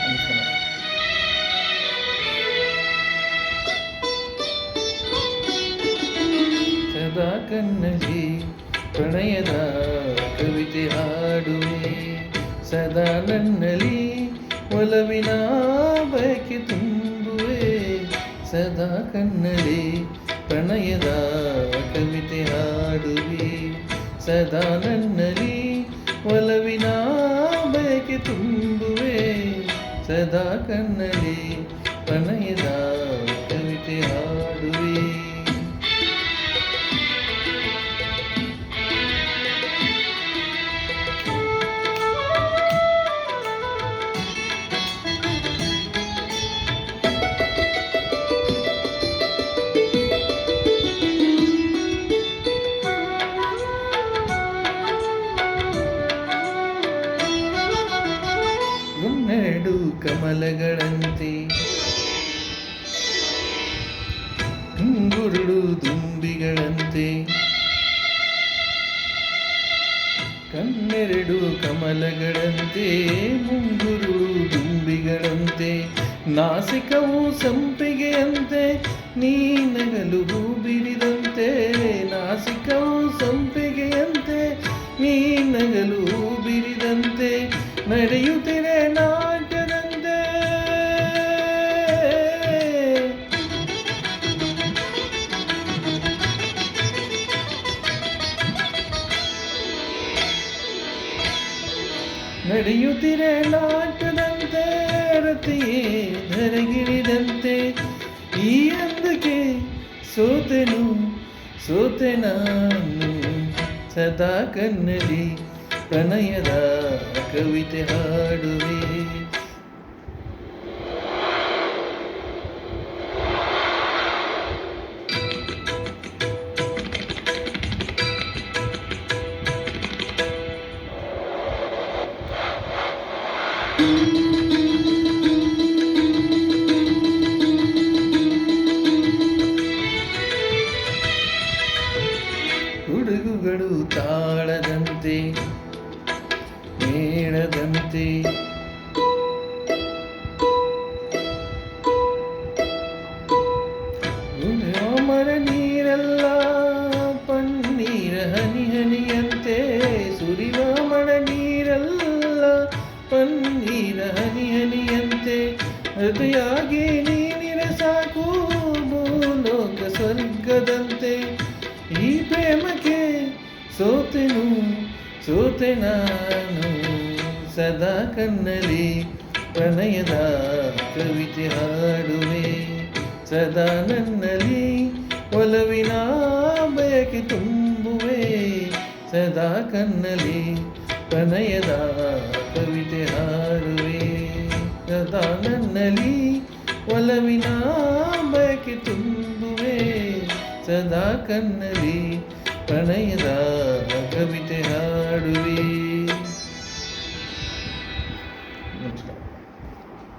ನಮಸ್ಕಾರ. ಸದಾ ಕಣ್ಣಲ್ಲಿ ಪ್ರಣಯದ ಕವಿತೆ ಹಾಡುವೆ, ಸದಾ ನನ್ನಲ್ಲಿ ಒಲವಿನ ಬಯಕೆ ತುಂಬುವೆ. ಸದಾ ಕಣ್ಣಲ್ಲಿ ಪ್ರಣಯದ ಕವಿತೆ ಹಾಡುವೆ, ಸದಾ ನನ್ನಲ್ಲಿ ಒಲವಿನ ಬಯಕೆ ತುಂಬುವೆ. ಸದಾ ಕಣ್ಣಲ್ಲಿ ಪ್ರಣಯದ ಕವಿತೆ ಹಾಡುವೆ. ಒಂದೆರಡು ಕಮಲಗಳಂತೆ, ಗುರುಡು ದುಂಬಿಗಳಂತೆ, ಕಣ್ಣೆರಡು ಕಮಲಗಳಂತೆ, ಮುಂಗುರುಳು ದುಂಬಿಗಳಂತೆ, ನಾಸಿಕವು ಸಂಪಿಗೆಯಂತೆ, ನೀನಗಲು ಹೂ ಬಿರಿದಂತೆ. ನಾಸಿಕವು ಸಂಪಿಗೆಯಂತೆ, ನೀನಗಲು ಹೂ ಬಿರಿದಂತೆ, ನಡೆಯುತ್ತಿರೆ ನಾಟ್ಯದಂತೆ. ನಡೆಯುತ್ತಿರೆ ನಾಟ್ಯದಂತೆ, ರತಿಯೇ ಧರೆಗಿಳಿದಂತೆ. ಈ ಅಂದಕ್ಕೆ ಸೋತೆನು ಸೋತೆ ನಾನು, ಸದಾ ಕಣ್ಣಲ್ಲಿ ಪ್ರಣಯದ ಕವಿತೆ ಹಾಡುವೆ. ಹುಡುಗುಗಳು ತಾಳದಂತೆ ಮೇಳದಂತೆ, ಮರ ನೀರೆಲ್ಲ ಪನ್ನೀರ ಹನಿ ಹನಿಯಂತೆ, ಸುರಿವ ಮರ ನೀರೆಲ್ಲ ಪನ್ನೀರ ಹನಿ ಹನಿಯಂತೆ. ಹೃದಯಾಗಿ ನೀನಿರೆ ಸಾಕು ಭೂಲೋಕ ಸ್ವರ್ಗದಂತೆ. ಈ ಪ್ರೇಮಕ್ಕೆ ಸೋತೆನು ಸೋತೆ ನಾನು, ಸದಾ ಕಣ್ಣಲ್ಲಿ ಪ್ರಣಯದ ಕವಿತೆ ಹಾಡುವೆ. ಸದಾ ನನ್ನಲ್ಲಿ ಒಲವಿನ ಬಯಕೆ ತುಂಬುವೆ. ಸದಾ ಕಣ್ಣಲ್ಲಿ ಪ್ರಣಯದ ಕವಿತೆ ಹಾಡುವೆ. ಸದಾ ನನ್ನಲ್ಲಿ ಒಲವಿನ ಬಯಕೆ ತುಂಬುವೆ. ಸದಾ ಕಣ್ಣಲ್ಲಿ ಪ್ರಣಯದ ಕವಿತೆ ಹಾಡುವೆ.